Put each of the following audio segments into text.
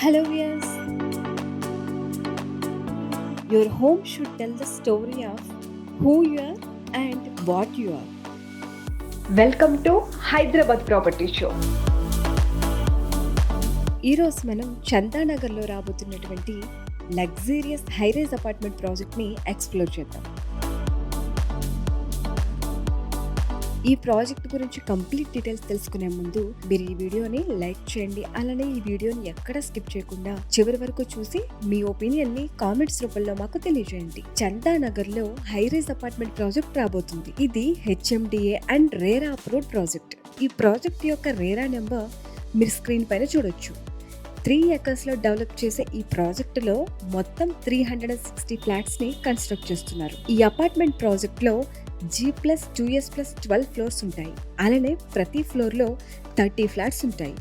Hello, viewers. Your home should tell the story of who you are and what you are. Welcome to Hyderabad property show. ఈరోజు మనం చందానగర్లో రాబోతున్నటువంటి luxurious high-rise apartment ప్రాజెక్ట్ని explore చేద్దాం. ఈ project గురించి complete details తెలుసుకునే ముందు మీరు ఈ వీడియోని లైక్ చేయండి. అలానే ఈ వీడియోని ఎక్కడ స్కిప్ చేయకుండా చివరి వరకు చూసి మీ ఒపీనియన్ ని కామెంట్స్ రూపంలో మాకు తెలియజేయండి. చందానగర్ లో హైరైజ్ అపార్ట్మెంట్ ప్రాజెక్ట్ రాబోతుంది. ఇది HMDA and RERA approved project. ఈ ప్రాజెక్ట్ యొక్క రేరా నెంబర్ మీరు స్క్రీన్ పైన చూడొచ్చు. 3 acres లో డెవలప్ చేసే ఈ ప్రాజెక్ట్ లో మొత్తం 360 ఫ్లాట్స్ ని కన్స్ట్రక్ట్ చేస్తున్నారు. ఈ అపార్ట్మెంట్ ప్రాజెక్ట్ లో G+2S+12 ఫ్లోర్స్ ఉంటాయి. అలానే ప్రతి ఫ్లోర్ లో 30 ఫ్లాట్స్ ఉంటాయి.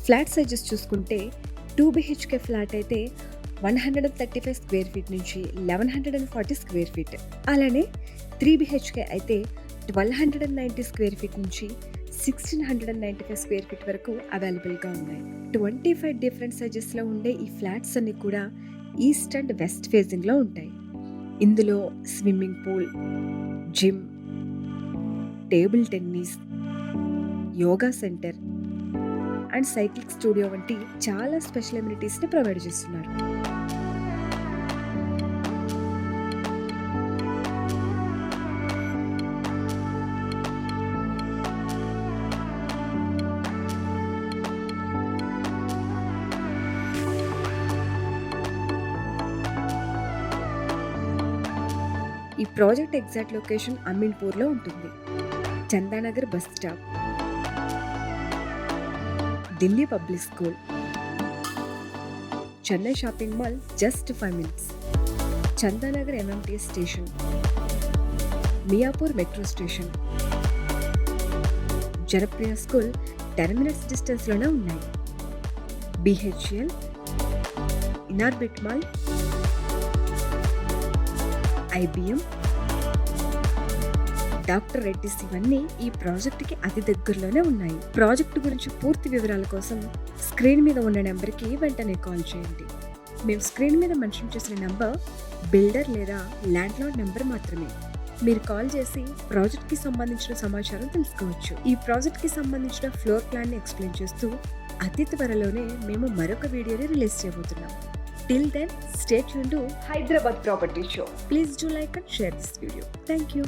ఫ్లాట్ సైజెస్ చూసుకుంటే 2 BHK ఫ్లాట్ అయితే 135 స్క్వేర్ ఫీట్ నుంచి 1140 స్క్వేర్ ఫీట్, అలానే 3 BHK అయితే 1290 స్క్వేర్ ఫీట్ నుంచి 1695 స్క్వేర్ ఫీట్ వరకు అవైలబుల్గా ఉన్నాయి. 25 డిఫరెంట్ సైజెస్లో ఉండే ఈ ఫ్లాట్స్ అన్ని కూడా ఈస్ట్ అండ్ వెస్ట్ ఫేజింగ్లో ఉంటాయి. ఇందులో swimming pool, gym, table tennis, yoga centre and cycling studio వంటి చాలా స్పెషల్ అమ్యూనిటీస్ని ప్రొవైడ్ చేస్తున్నారు. ఈ ప్రాజెక్ట్ ఎగ్జాక్ట్ లొకేషన్ అమీన్పూర్లో ఉంటుంది. Chandanagar bus stop, Delhi public school, Chennai shopping mall just 5 minutes, Chandanagar MMTS station, Miyapur metro station, Janapriya school 10 minutes డిస్టెన్స్లోనే ఉన్నాయి. BHL, Inorbit mall, IBM, doctor Reddy's ఇవన్నీ ఈ ప్రాజెక్టుకి అతి దగ్గరలోనే ఉన్నాయి. ప్రాజెక్టు గురించి పూర్తి వివరాల కోసం స్క్రీన్ మీద ఉన్న నెంబర్కి వెంటనే కాల్ చేయండి. మేము స్క్రీన్ మీద మెన్షన్ చేసిన నెంబర్ బిల్డర్ లేదా ల్యాండ్ లార్డ్ నెంబర్ మాత్రమే. మీరు కాల్ చేసి ప్రాజెక్ట్కి సంబంధించిన సమాచారం తెలుసుకోవచ్చు. ఈ ప్రాజెక్ట్కి సంబంధించిన ఫ్లోర్ ప్లాన్ని ఎక్స్ప్లెయిన్ చేస్తూ అతి త్వరలోనే మేము మరొక వీడియోని రిలీజ్ చేయబోతున్నాం. Till then, stay tuned to Hyderabad property show. Please do like and share this video. Thank you.